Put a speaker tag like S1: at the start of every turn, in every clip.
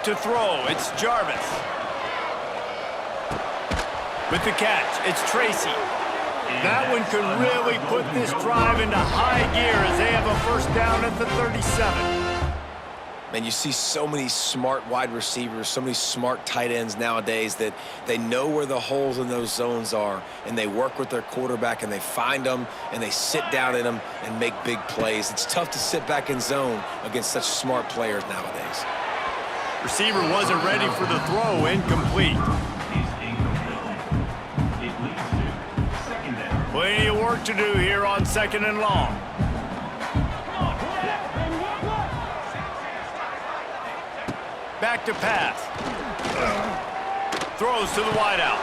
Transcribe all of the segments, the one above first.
S1: to throw, it's Jarvis. With the catch, it's Tracy. That one could really put this drive into high gear as they have a first down at the 37.
S2: And you see so many smart wide receivers, so many smart tight ends nowadays that they know where the holes in those zones are, and they work with their quarterback, and they find them, and they sit down in them and make big plays. It's tough to sit back in zone against such smart players nowadays.
S1: Receiver wasn't ready for the throw, incomplete. Plenty of work to do here on 2nd and long. Back to pass. Throws to the wideout.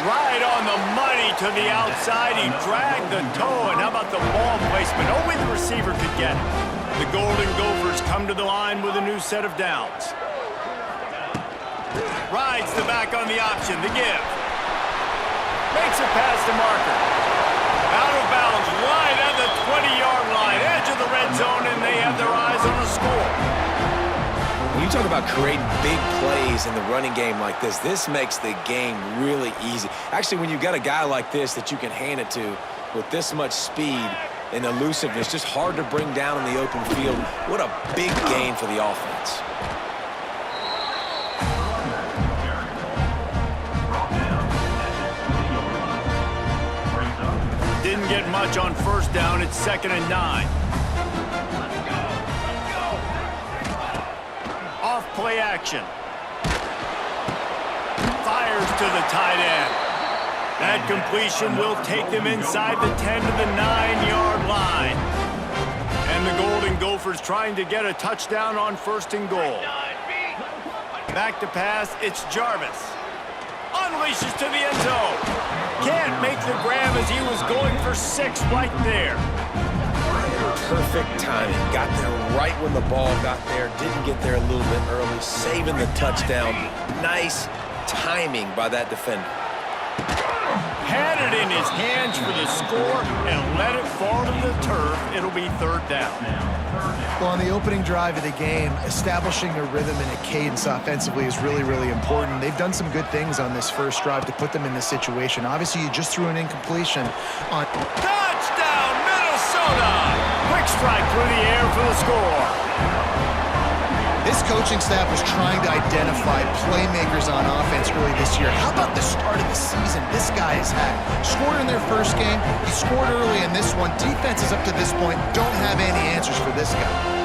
S1: Right on the money to the outside. He dragged the toe, and how about the ball placement? Only the receiver could get it. The Golden Gophers come to the line with a new set of downs. Rides the back on the option, the give. Makes a pass to Marker. Out of bounds, right at the 20-yard line, edge of the red zone, and they have their eyes on the score.
S2: When you talk about creating big plays in the running game like this, this makes the game really easy. Actually, when you've got a guy like this that you can hand it to with this much speed and elusiveness, just hard to bring down in the open field, what a big gain for the offense.
S1: Didn't get much on first down. It's 2nd and 9. Off play action. Fires to the tight end. That completion will take them inside the 10 to the 9-yard line. And the Golden Gophers trying to get a touchdown on 1st and goal. Back to pass, it's Jarvis. Unleashes to the end zone. Can't make the grab as he was going for 6 right there.
S2: Perfect timing. Got there right when the ball got there. Didn't get there a little bit early. Saving the touchdown. Nice timing by that defender.
S1: Had it in his hands for the score and let it fall to the turf. It'll be 3rd down.
S3: Well, on the opening drive of the game, establishing a rhythm and a cadence offensively is really, really important. They've done some good things on this first drive to put them in this situation. Obviously, you just threw an incompletion on...
S1: Touchdown, Minnesota! Quick strike through the air for the score.
S3: This coaching staff was trying to identify playmakers on offense early this year. How about the start of the season this guy has had? Scored in their first game. He scored early in this one. Defenses up to this point don't have any answers for this guy.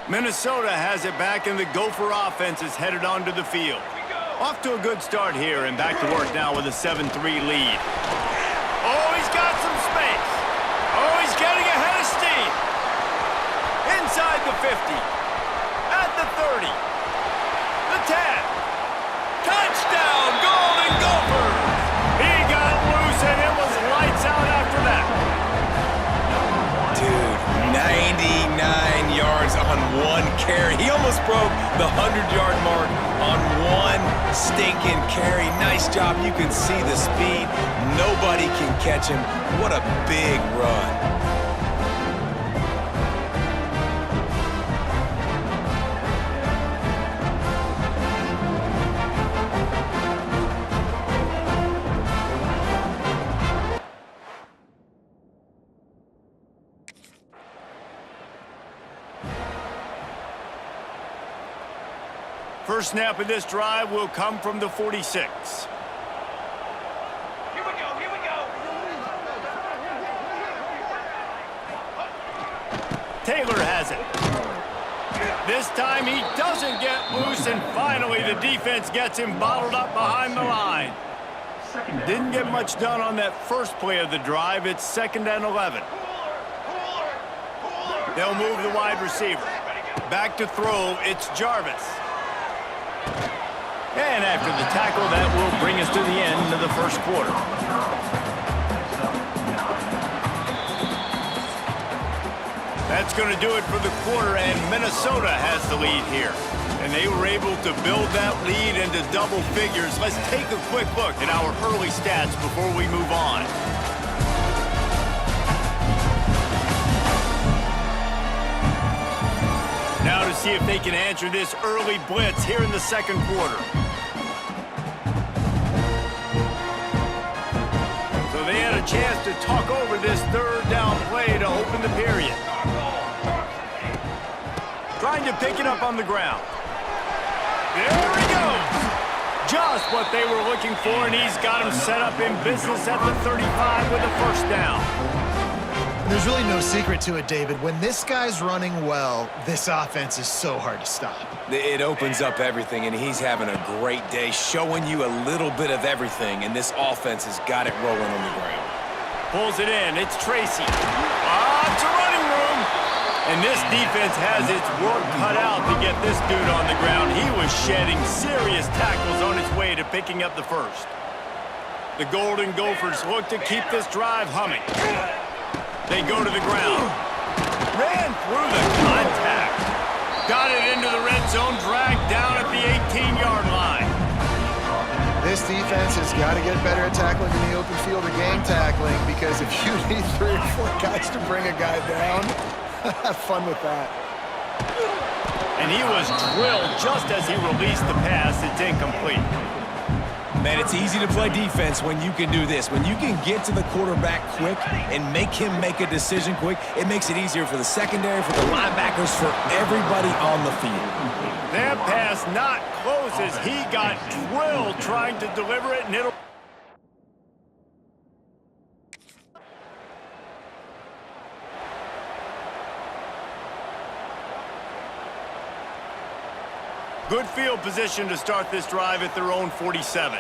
S1: Minnesota has it back, and the Gopher offense is headed onto the field. Off to a good start here, and back to work now with a 7-3 lead. Oh, he's got some space. Oh, he's getting ahead of steam. Inside the 50. At the 30. The 10. Touchdown, Golden Gophers! He got loose, and it was lights out after that.
S2: Dude, 99 yards on one carry. He almost broke the 100-yard mark on one stinking carry. Nice job. You can see the speed. Nobody can catch him. What a big run.
S1: First snap of this drive will come from the 46.
S4: Here we go, here we go.
S1: Taylor has it. This time he doesn't get loose, and finally the defense gets him bottled up behind the line. Didn't get much done on that first play of the drive. It's 2nd and 11. They'll move the wide receiver. Back to throw, it's Jarvis. And after the tackle, that will bring us to the end of the first quarter. That's going to do it for the quarter, and Minnesota has the lead here. And they were able to build that lead into double figures. Let's take a quick look at our early stats before we move on. Now to see if they can answer this early blitz here in the second quarter. So they had a chance to talk over this third down play to open the period. Trying to pick it up on the ground. There he goes. Just what they were looking for, and he's got him set up in business at the 35 with a first down.
S3: There's really no secret to it, David. When this guy's running well, this offense is so hard to stop.
S2: It opens up everything, and he's having a great day, showing you a little bit of everything, and this offense has got it rolling on the ground.
S1: Pulls it in. It's Tracy. It's a running room. And this defense has its work cut out to get this dude on the ground. He was shedding serious tackles on his way to picking up the first. The Golden Gophers look to keep this drive humming. They go to the ground. Ran through the contact. Got it into the red zone, dragged down at the 18-yard line.
S3: This defense has got to get better at tackling in the open field or game tackling, because if you need 3 or 4 guys to bring a guy down, have fun with that.
S1: And he was drilled just as he released the pass. It's incomplete.
S2: Man, it's easy to play defense when you can do this. When you can get to the quarterback quick and make him make a decision quick, it makes it easier for the secondary, for the linebackers, for everybody on the field.
S1: That pass not close as he got drilled trying to deliver it, and it'll... Good field position to start this drive at their own 47.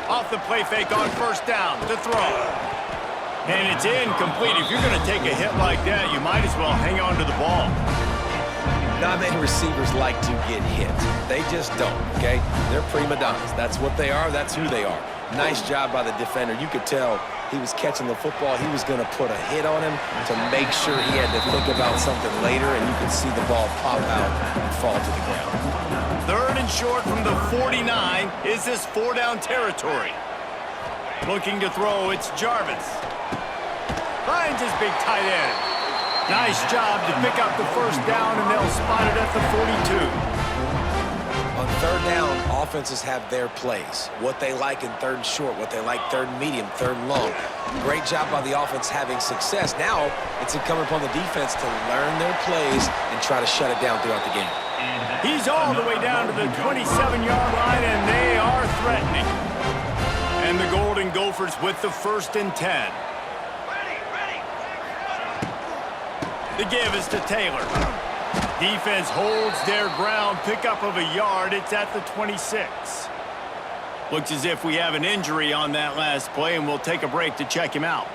S1: Off the play fake on first down to throw. And it's incomplete. If you're going to take a hit like that, you might as well hang on to the ball.
S2: Not many receivers like to get hit. They just don't, okay? They're prima donnas. That's what they are. That's who they are. Nice job by the defender. You could tell he was catching the football. He was going to put a hit on him to make sure he had to think about something later, and you could see the ball pop out and fall to the ground.
S1: Third and short from the 49. Is this 4-down territory? Looking to throw, it's Jarvis. Finds his big tight end. Nice job to pick up the first down, and they'll spot it at the 42.
S2: On third down, offenses have their plays. What they like in third and short, what they like third and medium, third and long. Great job by the offense having success. Now it's incumbent upon the defense to learn their plays and try to shut it down throughout the game.
S1: He's all the way down to the 27-yard line, and they are threatening. And the Golden Gophers with the 1st and 10. The give is to Taylor. Defense holds their ground, pickup of a yard. It's at the 26. Looks as if we have an injury on that last play, and we'll take a break to check him out.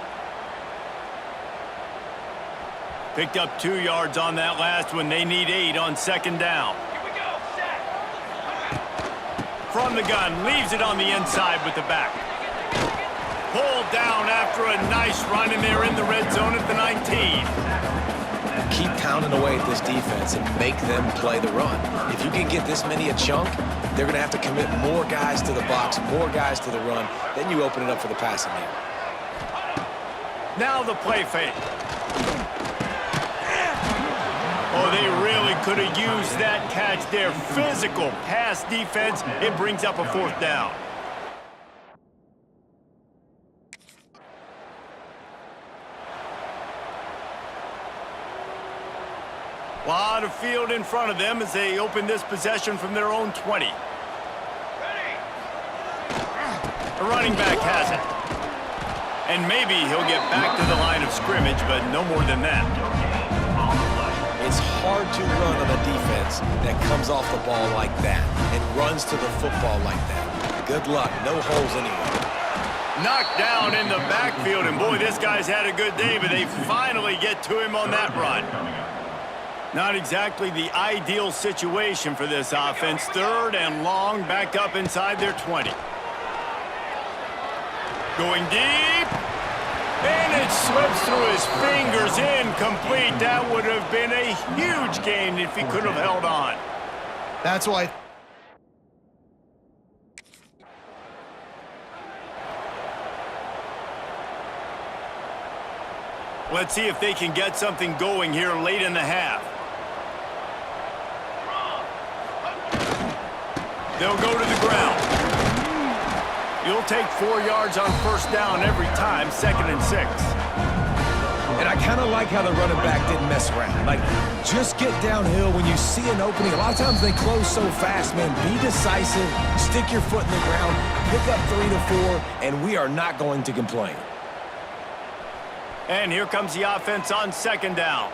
S1: Picked up 2 yards on that last one. They need 8 on second down. Here we go. Set. From the gun, leaves it on the inside with the back. Pulled down after a nice run, and they're in the red zone at the 19.
S2: Keep pounding away at this defense and make them play the run. If you can get this many a chunk, they're going to have to commit more guys to the box, more guys to the run. Then you open it up for the passing game.
S1: Now the play fake. Oh, they really could have used that catch there. Physical pass defense. It brings up a 4th down. A lot of field in front of them as they open this possession from their own 20. The running back has it. And maybe he'll get back to the line of scrimmage, but no more than that.
S2: It's hard to run on a defense that comes off the ball like that and runs to the football like that. Good luck. No holes anywhere.
S1: Knocked down in the backfield, and boy, this guy's had a good day, but they finally get to him on that run. Not exactly the ideal situation for this offense. 3rd and long, backed up inside their 20. Going deep, and It slips through his fingers, incomplete. That would have been a huge gain if he could have held on.
S3: That's why.
S1: Let's see if they can get something going here late in the half. They'll go to the ground. You'll take 4 yards on first down every time, 2nd and 6.
S2: And I kind of like how the running back didn't mess around. Like, just get downhill when you see an opening. A lot of times they close so fast, man. Be decisive, stick your foot in the ground, pick up 3 to 4, and we are not going to complain.
S1: And here comes the offense on 2nd down.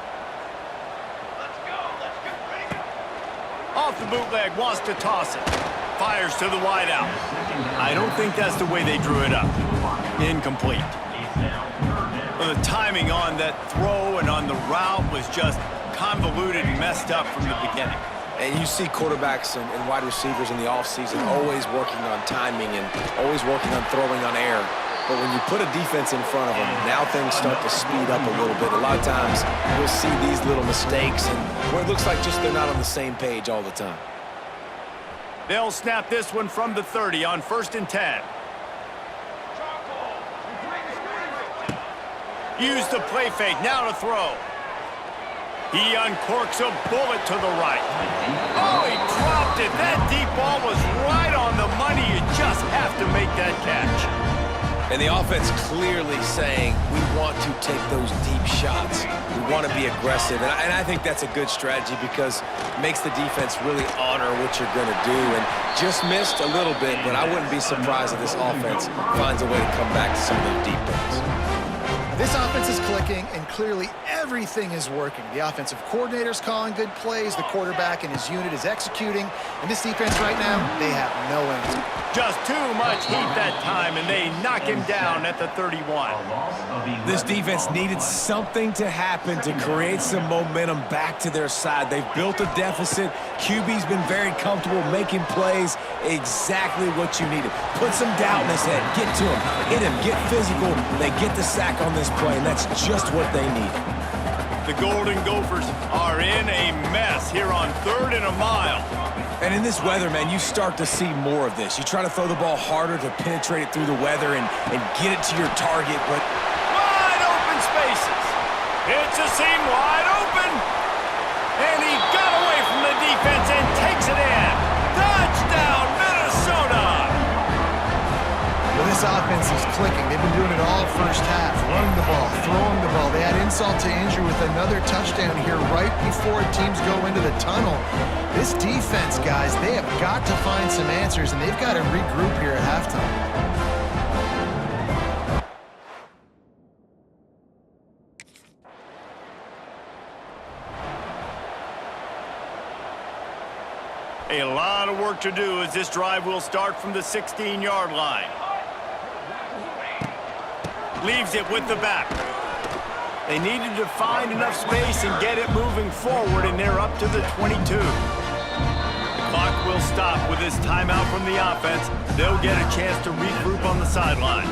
S1: Off the bootleg, wants to toss it. Fires to the wideout. I don't think that's the way they drew it up. Incomplete. Well, the timing on that throw and on the route was just convoluted and messed up from the beginning.
S2: And you see quarterbacks and wide receivers in the offseason always working on timing and always working on throwing on air. But when you put a defense in front of them, now things start to speed up a little bit. A lot of times, you'll see these little mistakes and where it looks like just they're not on the same page all the time.
S1: They'll snap this one from the 30 on 1st and 10. Use the play fake, now to throw. He uncorks a bullet to the right. Oh, he dropped it. That deep ball was right on the money. You just have to make that catch.
S2: And the offense clearly saying, we want to take those deep shots. We want to be aggressive. And I think that's a good strategy because it makes the defense really honor what you're going to do. And just missed a little bit, but I wouldn't be surprised if this offense finds a way to come back to some of those deep things.
S3: This offense is clicking, and clearly everything is working. The offensive coordinator's calling good plays, the quarterback and his unit is executing, and this defense right now, they have no answer.
S1: Just too much heat that time, and they knock him down at the 31.
S2: This defense needed something to happen to create some momentum back to their side. They've built a deficit. QB's been very comfortable making plays. Exactly what you needed. Put some doubt in his head. Get to him. Hit him. Get physical. They get the sack on this play, and that's just what they need.
S1: The Golden Gophers are in a mess here on 3rd and a mile.
S2: And in this weather, man, you start to see more of this. You try to throw the ball harder to penetrate it through the weather and get it to your target, but...
S1: Wide open spaces. It's a seam wide open. And he got away from the defense and takes it in. Touchdown, Minnesota!
S3: Well, this offense is clicking. They've been doing it all first half. Running the ball, throwing the ball. They had insult to injury with another touchdown here right before teams go into the tunnel. This defense, guys, they have got to find some answers, and they've got to regroup here at halftime.
S1: A lot of work to do as this drive will start from the 16-yard line. Leaves it with the back. They needed to find enough space and get it moving forward, and they're up to the 22. The clock will stop with this timeout from the offense. They'll get a chance to regroup on the sideline.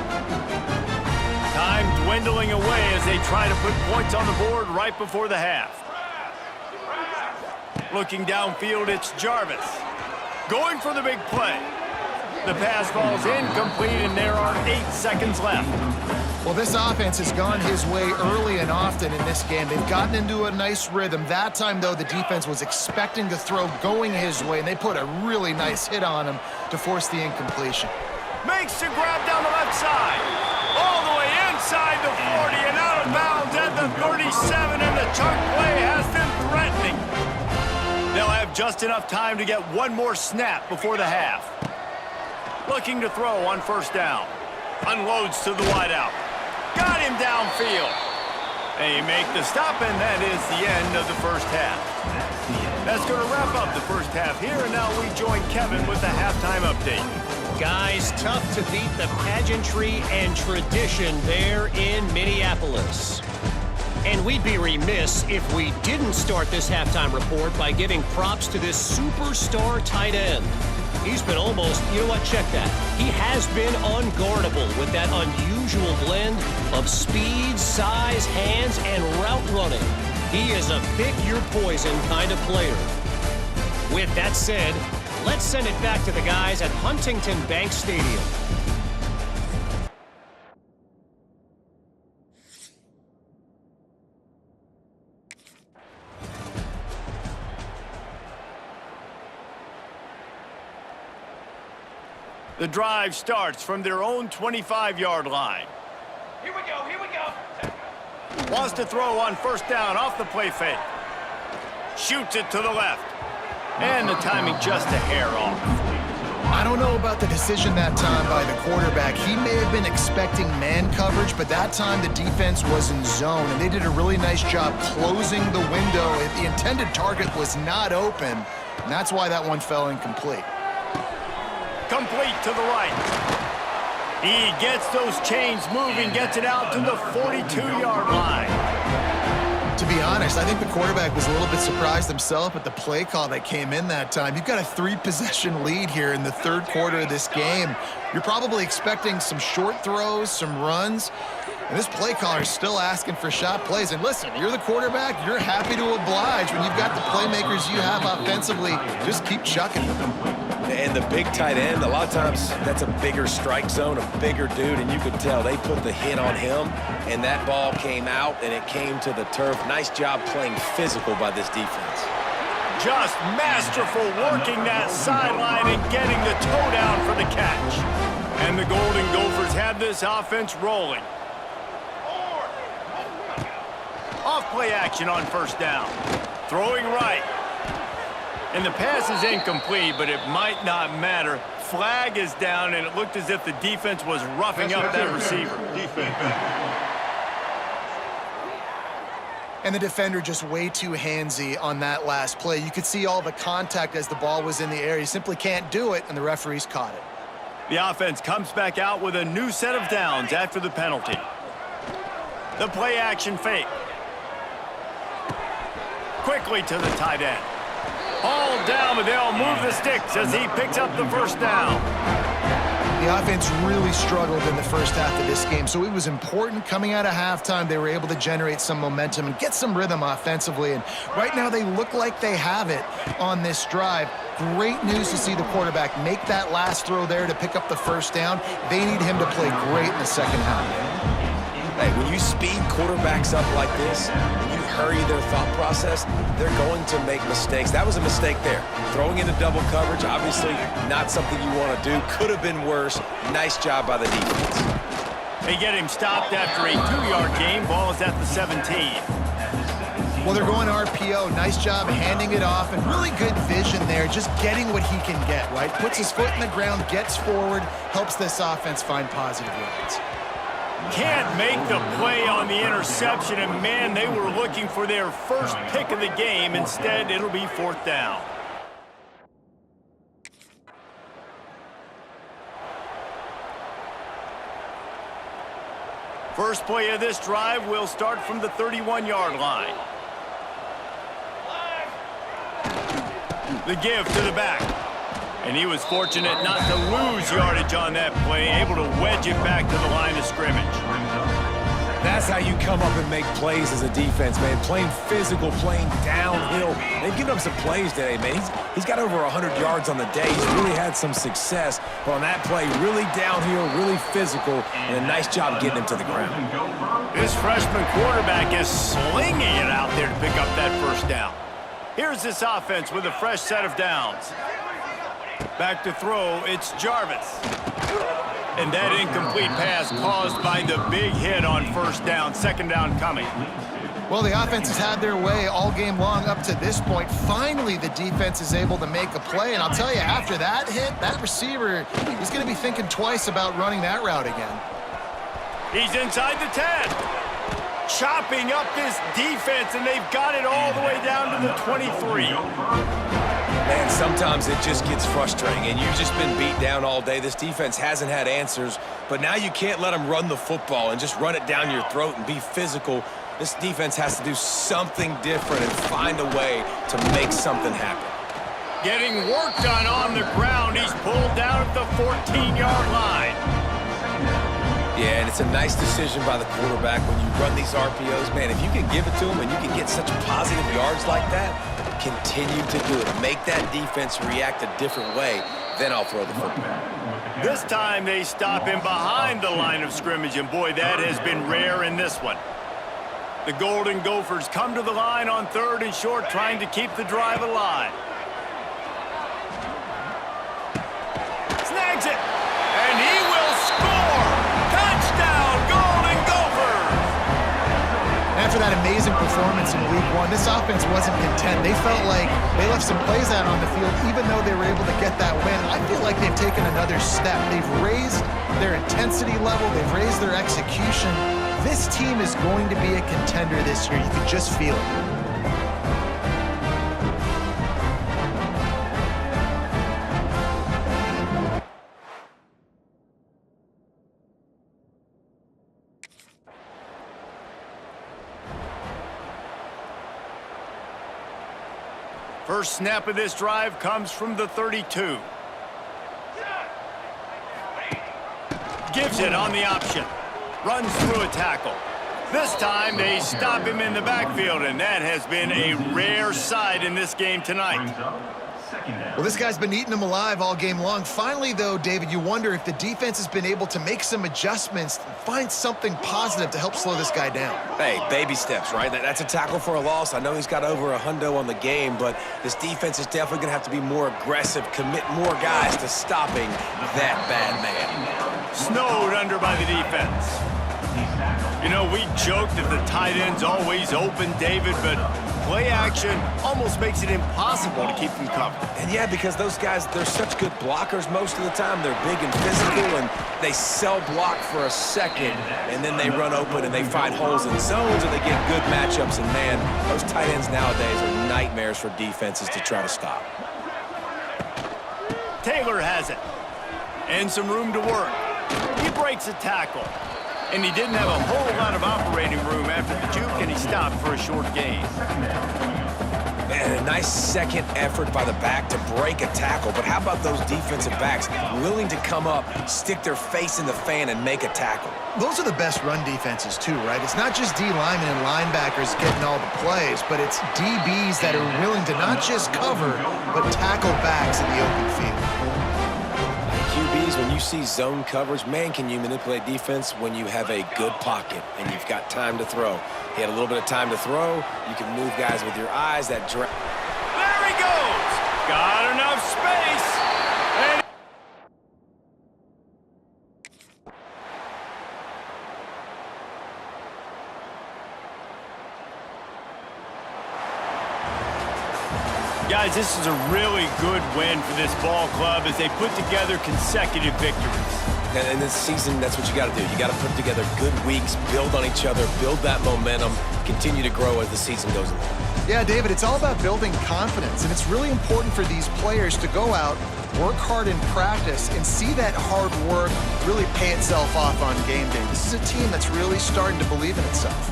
S1: Time dwindling away as they try to put points on the board right before the half. Looking downfield, it's Jarvis. Going for the big play. The pass falls incomplete, and there are 8 seconds left.
S3: Well, this offense has gone his way early and often in this game. They've gotten into a nice rhythm. That time, though, the defense was expecting the throw going his way, and they put a really nice hit on him to force the incompletion.
S1: Makes the grab down the left side. All the way inside the 40 and out of bounds at the 37, and the chunk play has been threatening. They'll have just enough time to get one more snap before the half. Looking to throw on first down. Unloads to the wideout. Got him downfield. They make the stop, and that is the end of the first half. That's going to wrap up the first half here, and now we join Kevin with the halftime update.
S4: Guys, tough to beat the pageantry and tradition there in Minneapolis. And we'd be remiss if we didn't start this halftime report by giving props to this superstar tight end. He's been almost, you know what, check that. He has been unguardable with that unusual blend of speed, size, hands, and route running. He is a pick-your-poison kind of player. With that said, let's send it back to the guys at Huntington Bank Stadium.
S1: The drive starts from their own 25-yard line.
S5: Here we go, here we go.
S1: Wants to throw on first down off the play fake. Shoots it to the left. And the timing just a hair off.
S3: I don't know about the decision that time by the quarterback. He may have been expecting man coverage, but that time the defense was in zone, and they did a really nice job closing the window. The intended target was not open, and that's why that one fell incomplete.
S1: Complete to the right. He gets those chains moving, gets it out to the 42-yard line.
S3: To be honest, I think the quarterback was a little bit surprised himself at the play call that came in that time. You've got a 3-possession lead here in the third quarter of this game. You're probably expecting some short throws, some runs, and this play caller is still asking for shot plays. And listen, you're the quarterback, you're happy to oblige. When you've got the playmakers you have offensively, just keep chucking them.
S2: And the big tight end, a lot of times that's a bigger strike zone, a bigger dude, and you could tell they put the hit on him, and that ball came out, and it came to the turf. Nice job playing physical by this defense.
S1: Just masterful working that sideline and getting the toe down for the catch. And the Golden Gophers have this offense rolling. Off play action on first down. Throwing right. And the pass is incomplete, but it might not matter. Flag is down, and it looked as if the defense was roughing up that receiver.
S3: And the defender just way too handsy on that last play. You could see all the contact as the ball was in the air. He simply can't do it, and the referees caught it.
S1: The offense comes back out with a new set of downs after the penalty. The play action fake. Quickly to the tight end. All down, but they'll move the sticks as he picks up the first down.
S3: The offense really struggled in the first half of this game, so it was important coming out of halftime. They were able to generate some momentum and get some rhythm offensively, and right now they look like they have it on this drive. Great news to see the quarterback make that last throw there to pick up the first down. They need him to play great in the second half.
S2: Hey, when you speed quarterbacks up like this, and you hurry their thought process, they're going to make mistakes. That was a mistake there. Throwing into double coverage, obviously not something you want to do. Could have been worse. Nice job by the defense.
S1: They get him stopped after a 2-yard gain. Ball is at the 17.
S3: Well, they're going RPO. Nice job handing it off, and really good vision there, just getting what he can get, right? Puts his foot in the ground, gets forward, helps this offense find positive yards.
S1: Can't make the play on the interception, and man, they were looking for their first pick of the game. Instead, it'll be fourth down. First play of this drive will start from the 31-yard line. The give to the back. And he was fortunate not to lose yardage on that play, able to wedge it back to the line of scrimmage.
S2: That's how you come up and make plays as a defense, man. Playing physical, playing downhill. They've given up some plays today, man. He's got over 100 yards on the day. He's really had some success. But on that play, really downhill, really physical, and a nice job getting him to the ground.
S1: This freshman quarterback is slinging it out there to pick up that first down. Here's this offense with a fresh set of downs. Back to throw, it's Jarvis. And that incomplete pass caused by the big hit on first down. Second down coming.
S3: Well, the offense has had their way all game long up to this point. Finally, the defense is able to make a play. And I'll tell you, after that hit, that receiver, he's going to be thinking twice about running that route again.
S1: He's inside the 10. Chopping up this defense, and they've got it all the way down to the 23.
S2: Man, sometimes it just gets frustrating, and you've just been beat down all day. This defense hasn't had answers, but now you can't let them run the football and just run it down your throat and be physical. This defense has to do something different and find a way to make something happen.
S1: Getting work done on the ground. He's pulled down at the 14-yard line.
S2: Yeah, and it's a nice decision by the quarterback when you run these RPOs. Man, if you can give it to him and you can get such positive yards like that, continue to do it. Make that defense react a different way, then I'll throw the football.
S1: This time they stop him behind the line of scrimmage, and boy, that has been rare in this one. The Golden Gophers come to the line on 3rd and short, trying to keep the drive alive. Snags it, and he will score! Touchdown, Golden Gophers!
S3: After that amazing performance in Week 1, this offense wasn't content. They felt like they left some plays out on the field, even though they were able to get that win. I feel like they've taken another step. They've raised their intensity level. They've raised their execution. This team is going to be a contender this year. You can just feel it.
S1: First snap of this drive comes from the 32. Gives it on the option. Runs through a tackle. This time they stop him in the backfield, and that has been a rare sight in this game tonight.
S3: Well, this guy's been eating them alive all game long. Finally, though, David, you wonder if the defense has been able to make some adjustments, find something positive to help slow this guy down.
S2: Hey, baby steps, right? That's a tackle for a loss. I know he's got over $100 on the game, but this defense is definitely going to have to be more aggressive, commit more guys to stopping that bad man.
S1: Snowed under by the defense. You know, we joked that the tight end's always open, David, but play action almost makes it impossible to keep them covered.
S2: And yeah, because those guys, they're such good blockers most of the time. They're big and physical, and they sell block for a second, and then they run open and they find holes in zones, and they get good matchups. And man, those tight ends nowadays are nightmares for defenses to try to stop.
S1: Taylor has it. And some room to work. He breaks a tackle. And he didn't have a whole lot of operating room after the juke, and he stopped for a short gain.
S2: Man, a nice second effort by the back to break a tackle. But how about those defensive backs willing to come up, stick their face in the fan, and make a tackle?
S3: Those are the best run defenses, too, right? It's not just D linemen and linebackers getting all the plays, but it's DBs that are willing to not just cover, but tackle backs in the open field.
S2: QBs, when you see zone coverage, man, can you manipulate defense when you have a good pocket and you've got time to throw. He had a little bit of time to throw. You can move guys with your eyes. There
S1: he goes! Got enough space! And guys, this is a really good win for this ball club as they put together consecutive victories.
S2: And in this season, that's what you got to do. You got to put together good weeks, build on each other, build that momentum, continue to grow as the season goes along.
S3: Yeah, David, it's all about building confidence, and it's really important for these players to go out, work hard in practice, and see that hard work really pay itself off on game day. This is a team that's really starting to believe in itself.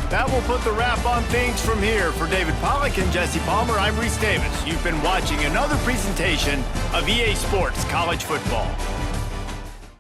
S1: That will put the wrap on things from here. For David Pollack and Jesse Palmer, I'm Reese Davis. You've been watching another presentation of EA Sports College Football.